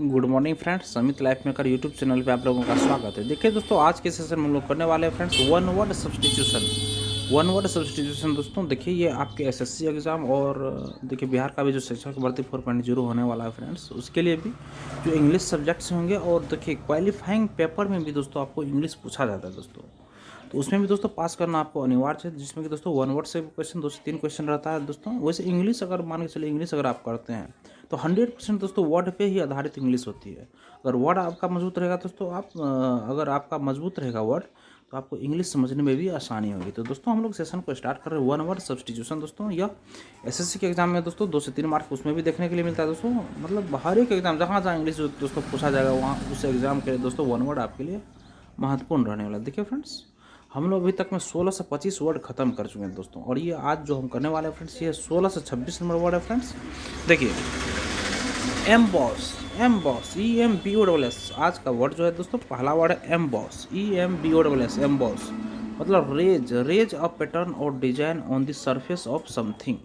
Good morning friends, समित life maker YouTube channel पे आप लोगों का स्वागत है। देखिए दोस्तों, आज के सेशन में हम लोग करने वाले हैं friends one word substitution. One word substitution दोस्तों, देखिए ये आपके एसएससी एग्ज़ाम और देखिए बिहार का भी जो शिक्षक भर्ती 4.0 होने वाला है फ्रेंड्स, उसके लिए भी जो इंग्लिश सब्जेक्ट्स होंगे और देखिए क्वालिफाइंग पेपर में भी दोस्तों आपको इंग्लिश पूछा जाता है दोस्तों। तो उसमें भी दोस्तों पास करना आपको अनिवार्य है, जिसमें कि दोस्तों वन वर्ड से क्वेश्चन 2 से 3 क्वेश्चन रहता है दोस्तों। वैसे इंग्लिश अगर मान के चलिए, इंग्लिश अगर आप करते हैं तो 100% दोस्तों वर्ड पे ही आधारित इंग्लिश होती है। अगर वर्ड आपका मजबूत रहेगा दोस्तों, अगर आपका मजबूत रहेगा वर्ड, तो आपको इंग्लिश समझने में भी आसानी होगी। तो दोस्तों हम लोग सेशन को स्टार्ट कर रहे हैं वन वर्ड सब्सटीट्यूशन दोस्तों। यह एसएससी के एग्जाम में दोस्तों 2 से 3 मार्क्स उसमें भी देखने के लिए मिलता है दोस्तों। मतलब हर एक एग्जाम जहाँ जहाँ इंग्लिश दोस्तों पूछा जाएगा, वहाँ उस एग्जाम के लिए दोस्तों वन वर्ड आपके लिए महत्वपूर्ण रहने वाला है। देखिए फ्रेंड्स, हम लोग अभी तक में 16 से 25 वर्ड खत्म कर चुके हैं दोस्तों, और ये आज जो हम करने वाले हैं फ्रेंड्स, ये 16 से 26 नंबर वर्ड है फ्रेंड्स। देखिए एम्बॉस EMBOSS आज का वर्ड जो है दोस्तों, पहला वर्ड है एम्बॉस EMBOSS एम्बॉस। मतलब रेज अ पैटर्न और design on the surface of something.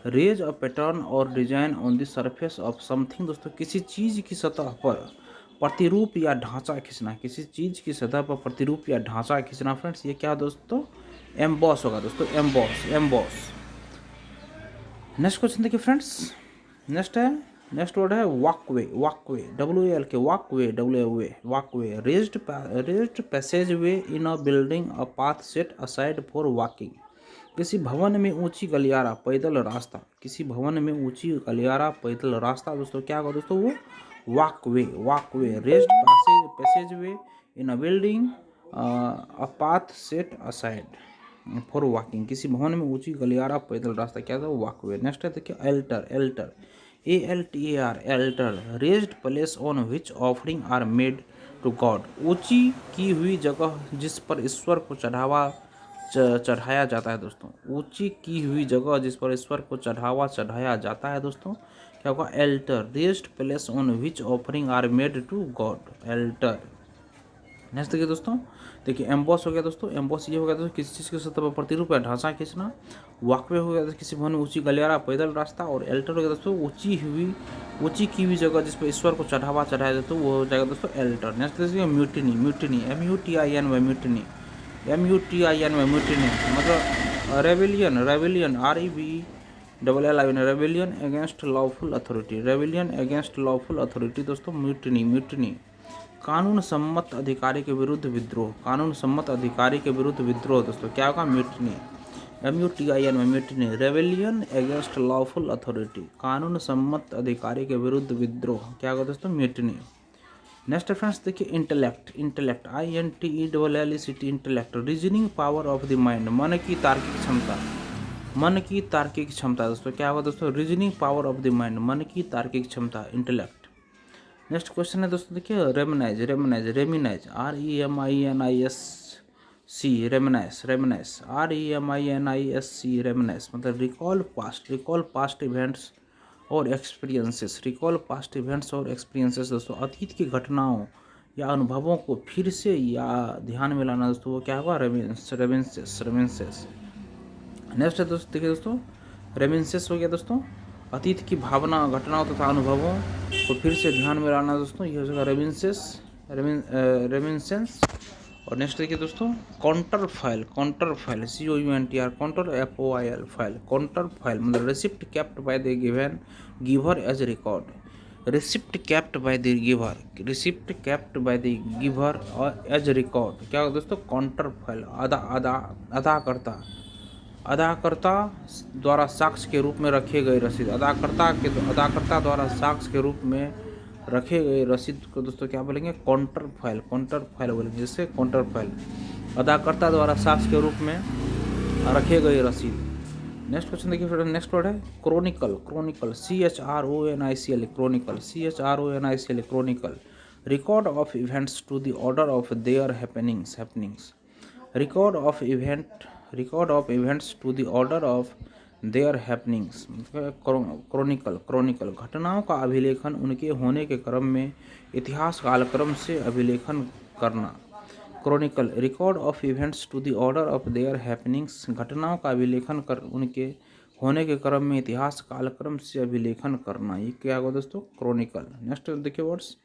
Raise a pattern और design on the surface of something दोस्तों, किसी चीज़ की सतह पर प्रतिरूप या ढांचा खींचना। किसी चीज़ की सतह पर प्रतिरूप या ढांचा खींचना फ्रेंड्स, ये क्या दोस्तों, एम्बॉस होगा दोस्तों, एम्बॉस। नेक्स्ट क्वेश्चन देखिए फ्रेंड्स, नेक्स्ट वर्ड है वॉकवे WAL के walkway raised passage way in a building a path set aside for walking. किसी भवन में ऊंची गलियारा पैदल रास्ता। किसी भवन में ऊंची गलियारा पैदल रास्ता दोस्तों क्या होगा दोस्तों, वो walkway raised passage way in a building a path set aside for walking. किसी भवन में ऊंची गलियारा पैदल रास्ता क्या था, वॉकवे। नेक्स्ट है देखिए altar altar raised place on which offering are made to God. ऊंची की हुई जगह जिस पर ईश्वर को चढ़ाया जाता है दोस्तों। ऊंची की हुई जगह जिस पर ईश्वर को चढ़ाया जाता है दोस्तों, क्या होगा, altar raised place on which offering are made to God, altar. Next देखिए दोस्तों, देखिए एम्बॉस हो गया दोस्तों, एम्बॉस ये हो गया दोस्तों, किसी चीज़ की सतह पर प्रतिरूप या ढांचा खींचना। वॉकवे हो गया किसी भवन में ऊंची गलियारा पैदल रास्ता, और एल्टर हो गया दोस्तों ऊंची की हुई जगह जिस पर ईश्वर को चढ़ाया जाता है, वो हो जाएगा दोस्तों एल्टर। नेक्स्ट देखिए म्यूटिनी म्यूटिनी मतलब rebellion rebellion against lawful authority दोस्तों, म्यूटिनी। कानून सम्मत अधिकारी के विरुद्ध विद्रोह दोस्तों क्या होगा, mutiny mutiny rebellion against lawful authority. कानून सम्मत अधिकारी के विरुद्ध विद्रोह क्या होगा दोस्तों, म्यूटिनी। नेक्स्ट फ्रेंड्स देखिए intellect INTELLECT intellect reasoning power of the mind. मन की तार्किक क्षमता दोस्तों क्या होगा दोस्तों, reasoning power of the mind, मन की तार्किक क्षमता, इंटेलेक्ट। नेक्स्ट क्वेश्चन है दोस्तों देखिए रेमिनाइज REMINISE रेमिनाइज मतलब रिकॉल पास्ट इवेंट्स और एक्सपीरियंसेस दोस्तों, अतीत की घटनाओं या अनुभवों को फिर से या ध्यान में लाना दोस्तों, वो क्या होगा, रेमिनिसेंस। नेक्स्ट है दोस्तों देखिए दोस्तों, रेमिनिसेंस हो गया दोस्तों, अतीत की भावना घटनाओं तथा अनुभवों को फिर से ध्यान में लाना दोस्तों, ये हो जाएगा रेमिनिसेंस। और नेक्स्ट देखिए दोस्तों काउंटर फाइल COUNTER FOIL मतलब receipt kept by the giver as record. Receipt kept by the giver as record क्या होगा दोस्तों, काउंटर फाइल। अदाकर्ता द्वारा साक्ष्य के रूप में रखे गए रसीद। अदाकर्ता द्वारा साक्ष्य के रूप में रखे गए रसीद को दोस्तों क्या बोलेंगे, काउंटर फाइल बोलेंगे, जैसे काउंटर फाइल अदाकर्ता द्वारा साक्ष्य के रूप में रखे गए रसीद। नेक्स्ट क्वेश्चन देखिए फिर, नेक्स्ट वर्ड है chronicle CHRONICL record of events to the order of their happenings. Record of events to the order of their happenings. Chronicle घटनाओं का अभिलेखन उनके होने के क्रम में इतिहास कालक्रम से अभिलेखन करना। Chronicle record of events to the order of their happenings, घटनाओं का अभिलेखन कर उनके होने के क्रम में इतिहास कालक्रम से अभिलेखन करना, ये क्या होगा दोस्तों, क्रॉनिकल। नेक्स्ट देखिए words,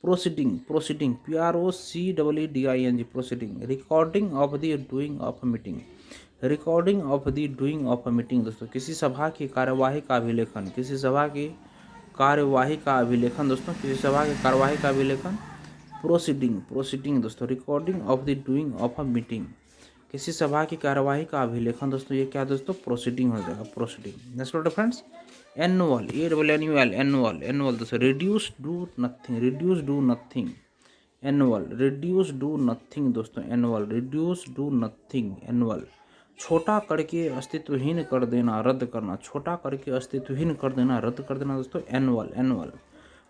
proceeding, proceeding PROCEEDING, proceeding, recording of the doing of meeting, recording of the doing of meeting दोस्तों, किसी सभा की कार्यवाही का अभिलेखन, किसी सभा की कार्यवाही का अभिलेखन दोस्तों, किसी सभा की कार्यवाही का अभिलेखन, प्रोसीडिंग, प्रोसीडिंग दोस्तों, recording of the doing of a meeting, किसी सभा की कार्यवाही का अभिलेखन दोस्तों, ये क्या दोस्तों, प्रोसीडिंग हो जाएगा, proceeding. Next word friends, annual, ANNUAL, annual, annual दोस्तों, reduce to nothing, reduce to nothing, annual, reduce to nothing दोस्तों, annual, reduce to nothing, annual, छोटा करके अस्तित्वहीन कर देना, रद्द करना, छोटा करके अस्तित्वहीन कर देना, रद्द कर देना दोस्तों, एनुअल, एनुअल।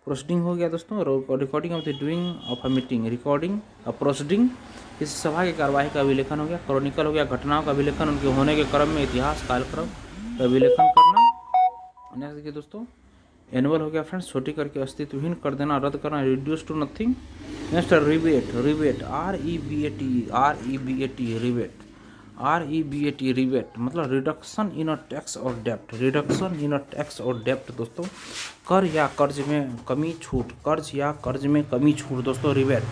प्रोसीडिंग हो गया दोस्तों, recording of the doing of a meeting, recording, proceeding, किसी सभा की कार्यवाही का अभिलेखन हो गया, क्रॉनिकल हो गया, घटनाओं का अभिलेखन, उनके होने के क्रम में इतिहास कालक्रम का अभिलेखन करना। नेक्स्ट देखिए दोस्तों, एनुअल हो गया फ्रेंड्स, छोटी करके अस्तित्वहीन कर देना, रद्द करना, reduce to nothing. Next rebate, rebate, REBAT, rebate, REBAT, मतलब रिडक्शन इन अ टैक्स और डेप्ट, रिडक्शन इन अ टैक्स और डेप्ट दोस्तों, कर या कर्ज में कमी छूट, कर्ज या कर्ज में कमी छूट दोस्तों, rebate,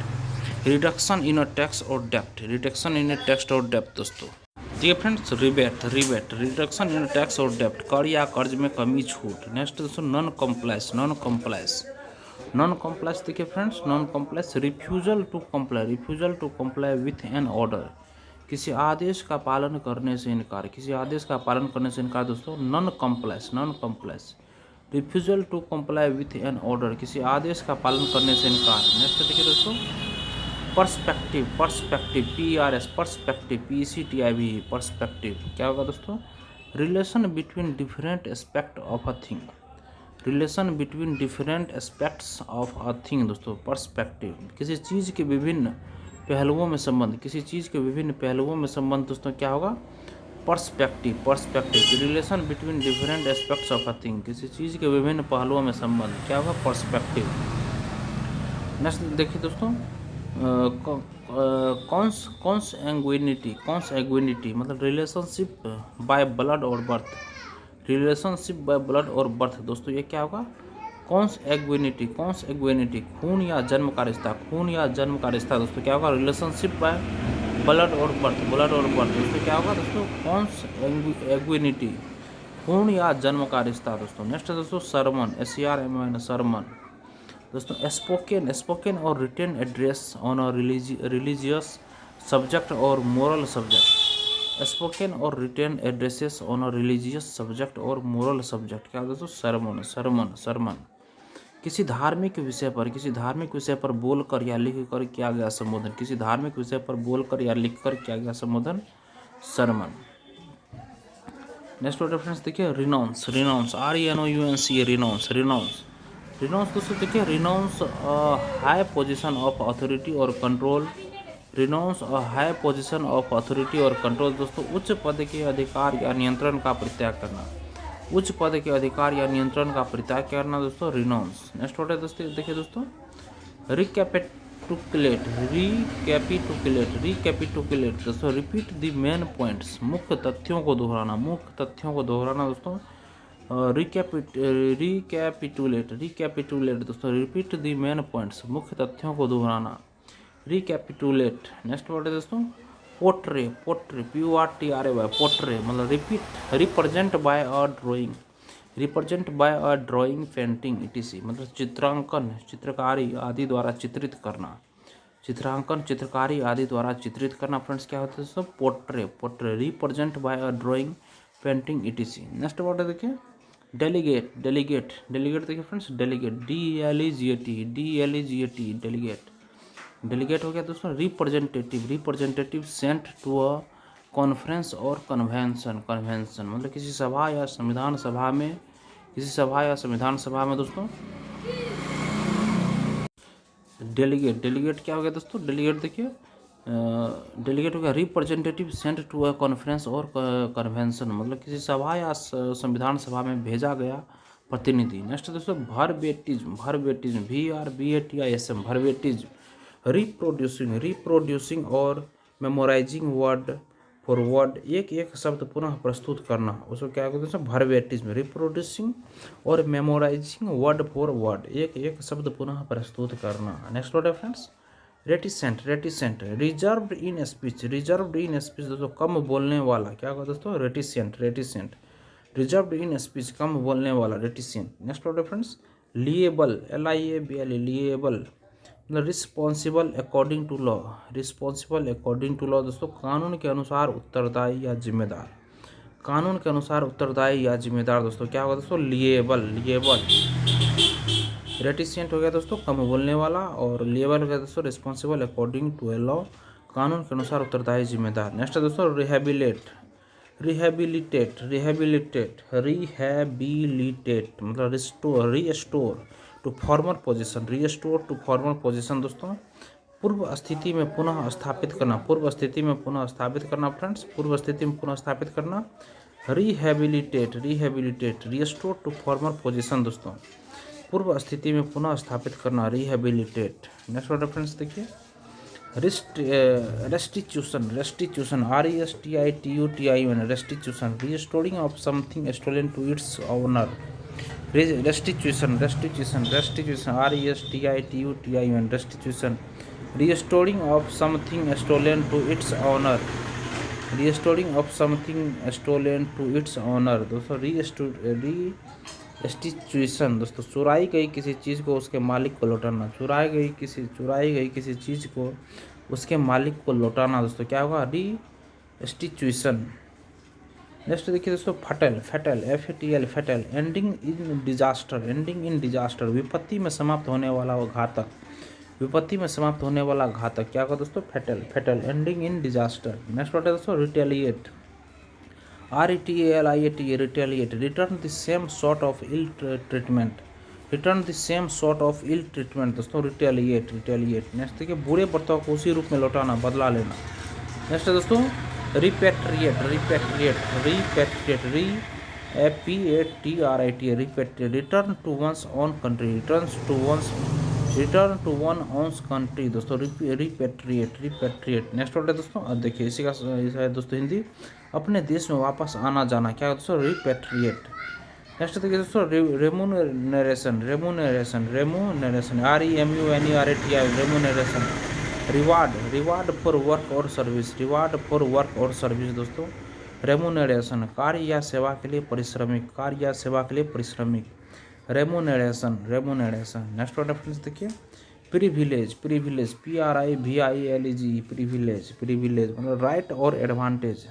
reduction in a tax और डेप्ट, रिडक्शन इन अ टैक्स और डेप्ट दोस्तों। देखिए friends, rebate, rebate, reduction in tax और डेप्ट, कर या कर्ज में कमी छूट। नेक्स्ट दोस्तों, non compliance, non compliance, non compliance देखिए friends, non compliance, refusal to comply, refusal to comply with an order, किसी आदेश का पालन करने से इनकार, किसी आदेश का पालन करने से इनकार दोस्तों, non compliance, non compliance, refusal to comply with an order, किसी आदेश का पालन करने से इनकार। नेक्स्ट देखिए दोस्तों, perspective, perspective, PRS, perspective, PECTIV, perspective, क्या होगा दोस्तों, relation between different aspect of a thing, relation between different aspects of a thing दोस्तों, पर्सपेक्टिव, किसी चीज़ के विभिन्न पहलुओं में संबंध, किसी चीज़ के विभिन्न पहलुओं में संबंध दोस्तों, क्या होगा, perspective, perspective, relation between different aspects of a thing, किसी चीज़ के विभिन्न पहलुओं में संबंध, क्या होगा, पर्सपेक्टिव। नेक्स्ट देखिए दोस्तों, कॉन्सएंग्विनिटी, कॉन्सएंग्विनिटी, मतलब रिलेशनशिप बाय ब्लड और बर्थ, रिलेशनशिप बाय ब्लड और बर्थ दोस्तों, ये क्या होगा, कॉन्सएंग्विनिटी, कॉन्सएंग्विनिटी, खून या जन्म का रिश्ता, खून या जन्म का रिश्ता दोस्तों, क्या होगा, रिलेशनशिप बाय ब्लड और बर्थ, ब्लड और बर्थ दोस्तों, क्या होगा दोस्तों, कॉन्सएंग्विनिटी, खून या जन्म का रिश्ता दोस्तों। नेक्स्ट दोस्तों, सरमन, SERMON, सरमन दोस्तों, स्पोकन, स्पोकन और written address on a religious subject और मोरल सब्जेक्ट, स्पोकन और written addresses on a religious subject और मोरल सब्जेक्ट, क्या दोस्तों, सरमन, सरमन, सरमन, किसी धार्मिक विषय पर, किसी धार्मिक विषय पर बोलकर या लिखकर किया गया संबोधन, किसी धार्मिक विषय पर बोलकर या लिखकर किया गया संबोधन, सरमन। नेक्स्ट वर्ड रेफरेंस देखिए, renounce, renounce, RENOUNCE, renounce, renounce, renounce दोस्तों देखिए, renounce high position of authority और control, renounce high position of authority और कंट्रोल दोस्तों, उच्च पद के अधिकार या नियंत्रण का परित्याग करना, उच्च पद के अधिकार या नियंत्रण का परित्याग करना दोस्तों, रिनाउंस। नेक्स्ट वर्ड है दोस्तों देखिए दोस्तों, रिकैपिटुलेट, रिकैपिटुलेट, रिकैपिटुलेट दोस्तों, रिपीट द मेन पॉइंट्स, मुख्य तथ्यों को दोहराना, मुख्य तथ्यों को दोहराना दोस्तों, रिकैपिटुलेट, रिकैपिटुलेट दोस्तों, रिपीट द मेन पॉइंट्स, मुख्य तथ्यों को दोहराना, रिकैपिटुलेट। नेक्स्ट वर्ड है दोस्तों, पोर्ट्रे, पोर्ट्रे, PORTRAY, पोर्ट्रे, मतलब repeat, represent by a drawing, represent by a drawing, painting ETC, मतलब चित्रांकन, चित्रकारी आदि द्वारा चित्रित करना, चित्रांकन, चित्रकारी आदि द्वारा चित्रित करना फ्रेंड्स, क्या होता है दोस्तों, portray, portray, represent by a drawing, painting ETC। Next word है देखिए, डेलीगेट, डेलीगेट, डेलीगेट देखिए friends, delegate, DELEGAT, DELEGAT, delegate, delegate हो गया दोस्तों, representative, representative sent to a conference और कन्वेंशन, कन्वेंशन, मतलब किसी सभा या संविधान सभा में, किसी सभा या संविधान सभा में दोस्तों, डेलीगेट, डेलीगेट क्या हो गया दोस्तों, डेलीगेट देखिए, डेलीगेट हो गया, representative sent to a conference और कन्वेंशन, मतलब किसी सभा या संविधान सभा में भेजा गया प्रतिनिधि। नेक्स्ट दोस्तों, वर्बेटिज्म, वर्बेटिज्म, VRBATISM, वर्बेटिज्म, रिप्रोड्यूसिंग, रिप्रोड्यूसिंग और मेमोराइजिंग वर्ड फॉरवर्ड, एक एक शब्द पुनः प्रस्तुत करना, उसको क्या कहते हैं, वर्बेटिज्म, रिप्रोड्यूसिंग और मेमोराइजिंग वर्ड फॉर वर्ड, एक एक शब्द पुनः प्रस्तुत करना। नेक्स्ट वर्ड है friends reticent, reticent, reserved in speech, reserved in speech दोस्तों कम बोलने वाला, क्या होगा दोस्तों, reticent, reticent, reserved in speech कम बोलने वाला, रेटिसेंट। नेक्स्ट वर्ड है फ्रेंड्स लिएबल, LIABL, लिएबल मतलब responsible according to law, responsible according to law दोस्तों कानून के अनुसार उत्तरदायी या जिम्मेदार, कानून के अनुसार उत्तरदायी या जिम्मेदार दोस्तों क्या होगा दोस्तों, लिएबल, लिएबल। रेटिसेंट हो गया दोस्तों कम बोलने वाला, और लिएबल हो गया दोस्तों responsible according to a law, कानून के अनुसार उत्तरदायी जिम्मेदार। नेक्स्ट है दोस्तों रिहेबिलेट, रिहेबिलिटेट, रिहेबिलिटेट, रिहेबिलिटेट मतलब restore, restore to former position, restore to former position दोस्तों पूर्व स्थिति में पुनः स्थापित करना, पूर्व स्थिति में पुनः स्थापित करना फ्रेंड्स, पूर्व स्थिति में पुनः स्थापित करना, rehabilitate, rehabilitate, restore to former position दोस्तों पूर्व स्थिति में पुनः स्थापित करना, रिहेबिलिटेट। नेक्स्ट वर्ड फ्रेंड्स देखिए restitution, restitution, RESTITUTION, restitution, restoring of something stolen to its owner, restitution, restitution, restitution, RESTITUTION, restitution, restoring of something stolen to its owner, restoring of something stolen to its owner दोस्तों, restitution दोस्तों चुराई गई किसी चीज़ को उसके मालिक को लौटाना, चुराई गई किसी चीज़ को उसके मालिक को लौटाना दोस्तों क्या होगा, रेस्टिट्यूशन। नेक्स्ट देखिए दोस्तों फटल, fatal, FATL, fatal, ending in disaster, ending in disaster विपत्ति में समाप्त होने वाला वो घातक, विपत्ति में समाप्त होने वाला घातक क्या होगा दोस्तों, fatal, fatal, ending in disaster. Next word है दोस्तों retaliate, RETALIAT, retaliate, return the same sort of ill treatment, return the same sort of ill treatment दोस्तों रिटेलिएट, रिटेलिएट। नेक्स्ट देखिए बुरे बर्ताव को उसी रूप में लौटाना, बदला लेना। नेक्स्ट है दोस्तों repatriate, repatriate, repatriate, REPATRIET, repatriate, return to one's own country, return to one owns country दोस्तों रिपेट्रिएट, रिपेट्रिएट। नेक्स्ट वर्ड है दोस्तों देखिए इसी का है दोस्तों हिंदी अपने देश में वापस आना जाना, क्या है दोस्तों, रिपेट्रिएट। नेक्स्ट देखिए दोस्तों remuneration, remuneration, remuneration, REMUNERATI, remuneration, reward, reward for work और सर्विस, रिवार्ड फॉर वर्क और सर्विस दोस्तों रेमुनरेशन, कार्य या सेवा के लिए परिश्रमिक, कार्य या सेवा के लिए परिश्रमिक, remuneration, remuneration. Next word friends देखिए privilege, privilege, PRIVILEG, privilege, privilege मतलब राइट और एडवांटेज,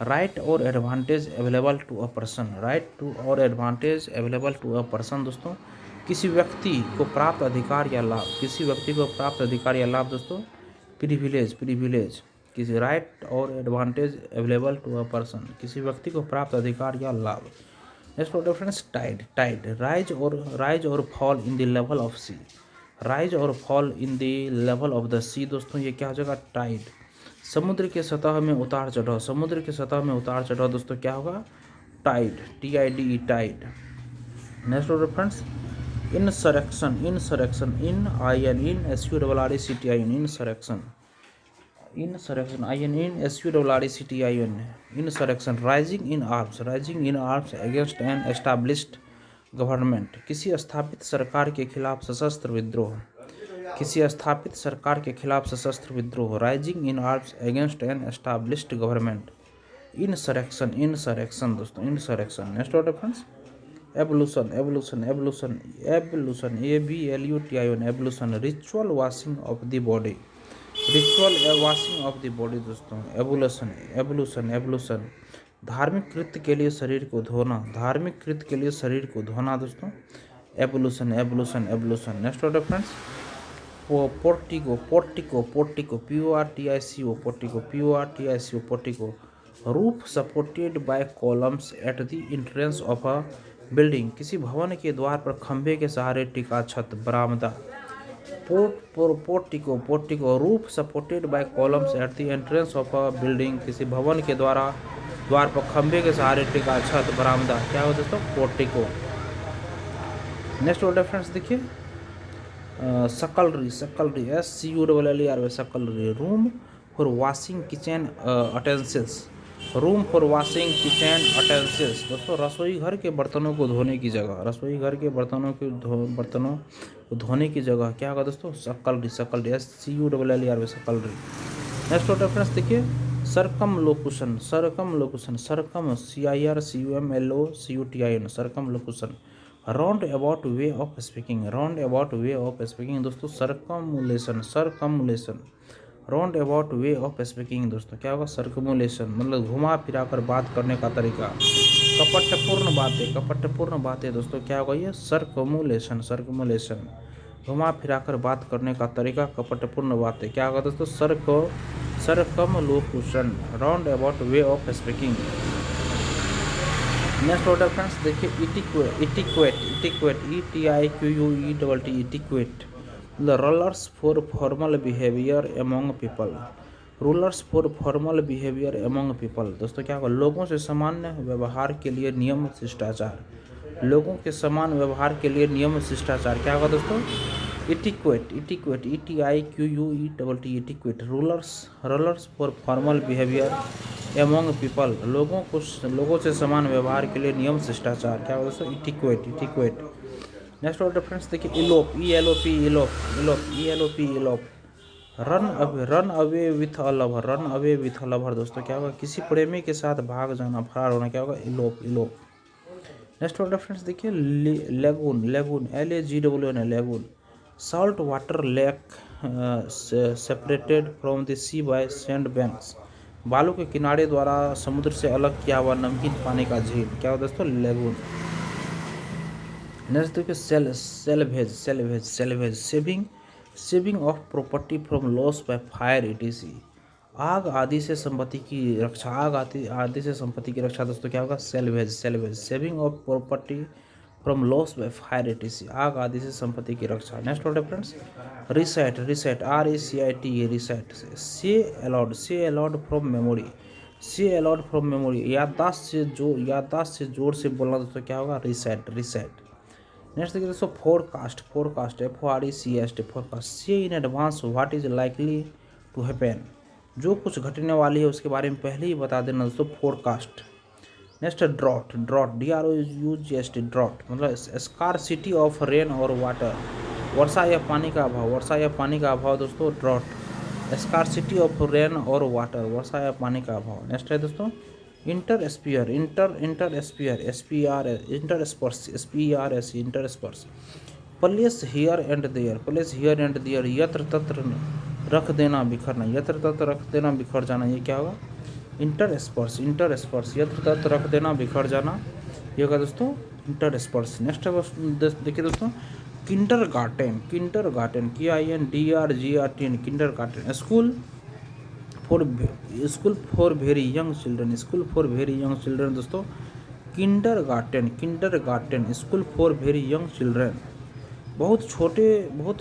राइट और advantage available to a person, right to और advantage available to a person दोस्तों किसी व्यक्ति को प्राप्त अधिकार या लाभ, किसी व्यक्ति को प्राप्त अधिकार या लाभ दोस्तों प्रिविलेज, प्रिविलेज किसी राइट और advantage available to a person किसी व्यक्ति को प्राप्त अधिकार या लाभ। Next word friends tide, tide, rise और fall in the level of sea, rise और fall in the level of the sea दोस्तों ये क्या हो जाएगा, टाइड, समुद्र के सतह में उतार चढ़ाव, समुद्र के सतह में उतार चढ़ाव दोस्तों क्या होगा, tide, TIDE, tide. Next word friends insurrection, insurrection, in SURRECTION, insurrection, insurrection, INSURRECTION, insurrection, rising in arms, rising in arms against an established government, किसी स्थापित सरकार के खिलाफ सशस्त्र विद्रोह, किसी स्थापित सरकार के खिलाफ सशस्त्र विद्रोह, rising in arms against an established government, insurrection, insurrection दोस्तों insurrection. Next word friends ablution, ablution, ablution, ablution, ABLUTION, ablution, ritual washing of the body, ritual washing of the body दोस्तों एवोल्यूशन, एवोल्यूशन, एवोल्यूशन, धार्मिक कृत्य के लिए शरीर को धोना, धार्मिक कृत्य के लिए शरीर को धोना दोस्तों ablution, ablution, evolution. Next word friends portico, portico, portico, PORTICO, portico, PORTICO, portico, roof supported by columns at the entrance of a building, किसी भवन के द्वार पर खंभे के सहारे टिका छत, बरामदा, portico, portico, roof supported by columns at the entrance of a building, किसी भवन के द्वार पर खंभे के सहारे टिका छत, बरामदा क्या हो दोस्तों, पोर्टिको। नेक्स्ट वर्ड फ्रेंड्स देखिए scullery, scullery, SCULLERY, scullery, room for washing kitchen utensils, room for washing kitchen utensils दोस्तों रसोई घर के बर्तनों को धोने की जगह, रसोई घर के बर्तनों को धोने की जगह क्या होगा दोस्तों, scullery, scullery SCULLER scullery. Next word reference देखिए, circumlocution, circumlocution, circum CIRCUMLOCUTION, circumlocution, round about way of speaking, round about way of speaking दोस्तों circumlocution, circumlocution, round about way of speaking दोस्तों क्या होगा, सर्कुमुलेशन, मतलब घुमा फिरा कर बात करने का तरीका, कपटपूर्ण बातें, कपटपूर्ण बातें दोस्तों क्या होगा ये, सर्कुमुलेशन, सर्कुमुलेशन, घुमा फिरा कर बात करने का तरीका, कपटपूर्ण बातें क्या होगा दोस्तों, circumlocution, round about way of speaking. Next word friends देखिए, etiquette, etiquette, etiquette, ETIQUET, etiquette, the rulers for formal behavior among people, rulers for formal behaviour among people दोस्तों क्या होगा, लोगों से सामान्य व्यवहार के लिए नियम शिष्टाचार, लोगों के समान व्यवहार के लिए नियम शिष्टाचार क्या होगा दोस्तों, etiquette, etiquette, ETIQUET, etiquette, rulers, rulers for formal behaviour among people, लोगों से समान व्यवहार के लिए नियम शिष्टाचार क्या होगा दोस्तों, इटिक्वेट, इटिक्वेट। नेक्स्ट वर्ड रेफरेंस देखिए, elope, ELOP, elope, elope, ELOP, elope, run away with a lover, run away with a lover दोस्तों क्या होगा, किसी प्रेमी के साथ भाग जाना, फरार होना क्या होगा, elope, elope. Next word reference देखिए, lagoon, lagoon, LAGOON, lagoon, salt water lake separated from the sea by sand banks, बालू के किनारे द्वारा समुद्र से अलग किया हुआ नमकीन पानी का झील क्या होगा दोस्तों, लेगून। नेक्स्ट देखिए, salvage, salvage, salvage, saving, saving of property from loss by fire ETC, आग आदि से संपत्ति की रक्षा, आग आदि से संपत्ति की रक्षा दोस्तों क्या होगा, salvage, salvage, saving of property from loss by fire ETC, आग आदि से संपत्ति की रक्षा। नेक्स्ट वर्ड है friends, reset, reset, RECIT, reset, से अलाउड, से अलाउड फ्रॉम मेमोरी, से अलाउड फ्रॉम मेमोरी, याददाश्त से जोर से बोलना दोस्तों क्या होगा, रिसेट, रिसेट। नेक्स्ट देखिए दोस्तों, forecast, forecast, FORECAST, forecast, see in advance what is likely to happen, जो कुछ घटने वाली है उसके बारे में पहले ही बता देना दोस्तों, forecast. Next drought, drought, DROUGST, drought, मतलब स्कार्सिटी ऑफ रेन और वाटर, वर्षा या पानी का अभाव, वर्षा या पानी का अभाव दोस्तों ड्रॉट, स्कार्सिटी ऑफ रेन और वाटर, वर्षा या पानी का अभाव। नेक्स्ट है दोस्तों, intersperse, intersperse, SPR, intersperse, SPERS, intersperse, place here and there, place here and there, यत्र तत्र रख देना, बिखरना, यत्र तत्र रख देना, बिखर जाना, ये क्या होगा, इंटरस्पर्स, इंटरस्पर्स, यत्र तत्र रख देना, बिखर जाना, ये होगा दोस्तों इंटरस्पर्स। नेक्स्ट देखिए दोस्तों, kindergarten, kindergarten, KINDRGARTN, kindergarten, school for very young children, school for very young children दोस्तों kindergarten, kindergarten, school for very young children, बहुत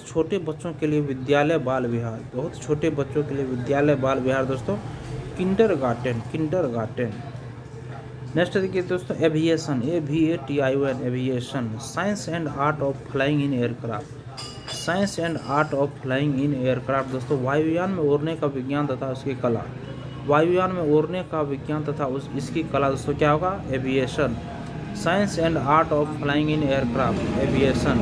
छोटे बच्चों के लिए विद्यालय बाल विहार, बहुत छोटे बच्चों के लिए विद्यालय बाल विहार दोस्तों किंडर गार्टन, किंडर गार्टन। नेक्स्ट देखिए दोस्तों, aviation, AVATION, aviation, science and art of flying in aircraft, science and art of flying in aircraft दोस्तों वायुयान में उड़ने का विज्ञान तथा उसकी कला, वायुयान में उड़ने का विज्ञान तथा इसकी कला दोस्तों क्या होगा, aviation, science and art of flying in aircraft, aviation.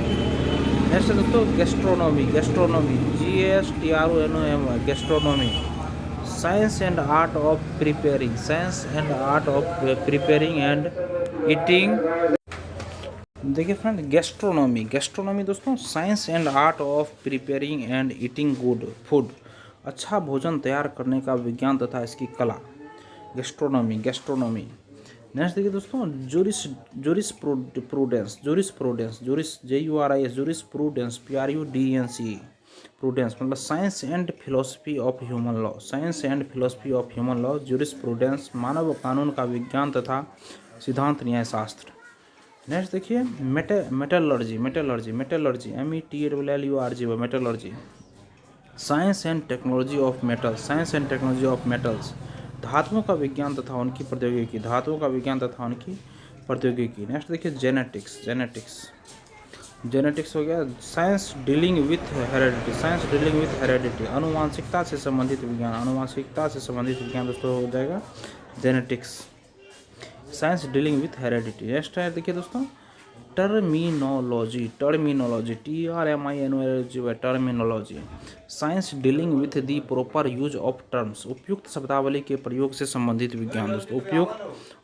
Next दोस्तों, gastronomy, gastronomy, GASTRONOMY, gastronomy, science and art of preparing, science and art of preparing and eating. देखिए फ्रेंड, गैस्ट्रोनॉमी, गैस्ट्रोनॉमी दोस्तों science and art of preparing and eating good food, अच्छा भोजन तैयार करने का विज्ञान तथा इसकी कला, गैस्ट्रोनॉमी, गैस्ट्रोनॉमी। नेक्स्ट देखिए दोस्तों, jurisprudence, jurisprudence, juris JURIS, jurisprudence, PRUDENCE, prudence मतलब science and philosophy of human law, science and philosophy of human law, jurisprudence मानव कानून का विज्ञान तथा सिद्धांत न्याय शास्त्र। नेक्स्ट देखिए, metallurgy, metallurgy, metallurgy, METALLURG, metallurgy, science and technology of metal, science and technology of metals, धातुओं का विज्ञान तथा उनकी प्रौद्योगिकी, धातुओं का विज्ञान तथा उनकी प्रौद्योगिकी। नेक्स्ट देखिए, जेनेटिक्स, जेनेटिक्स, जेनेटिक्स हो गया। Science dealing with heredity, science dealing with heredity, अनुवांशिकता से संबंधित विज्ञान, अनुवांशिकता से संबंधित विज्ञान दोस्तों हो जाएगा genetics. Science dealing with heredity. Next है देखिए दोस्तों टर्मिनोलॉजी, टर्मिनोलॉजी TRMINOLOजी, terminology. Science dealing with the proper use of terms, उपयुक्त शब्दावली के प्रयोग से संबंधित विज्ञान दोस्तों,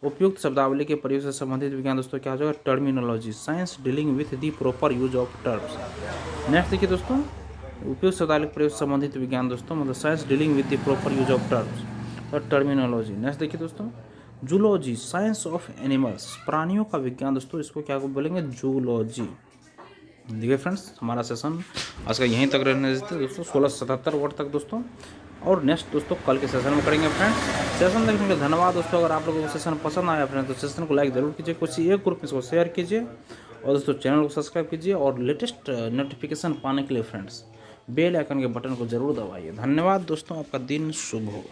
उपयुक्त शब्दावली के प्रयोग से संबंधित विज्ञान दोस्तों क्या हो जाएगा terminology. Science dealing with the proper use of terms. Next देखिए दोस्तों उपयुक्त शब्दावली के प्रयोग से संबंधित विज्ञान दोस्तों मतलब science dealing with the proper use of terms और टर्मिनोलॉजी। नेक्स्ट देखिए दोस्तों जूलॉजी, साइंस ऑफ एनिमल्स, प्राणियों का विज्ञान दोस्तों, इसको क्या बोलेंगे जूलॉजी। देखिए फ्रेंड्स हमारा सेशन आज का यहीं तक रहने देते हैं दोस्तों 1677 वर्ड तक दोस्तों, और नेक्स्ट दोस्तों कल के सेशन में करेंगे फ्रेंड्स। सेशन देखने के लिए धन्यवाद दोस्तों। अगर आप लोगों को सेशन पसंद आया फ्रेंड्स तो सेशन को लाइक जरूर कीजिए, किसी एक ग्रुप में इसको शेयर कीजिए और दोस्तों चैनल को सब्सक्राइब कीजिए और लेटेस्ट नोटिफिकेशन पाने के लिए फ्रेंड्स बेल आइकन के बटन को जरूर दबाइए। धन्यवाद दोस्तों, आपका दिन शुभ हो।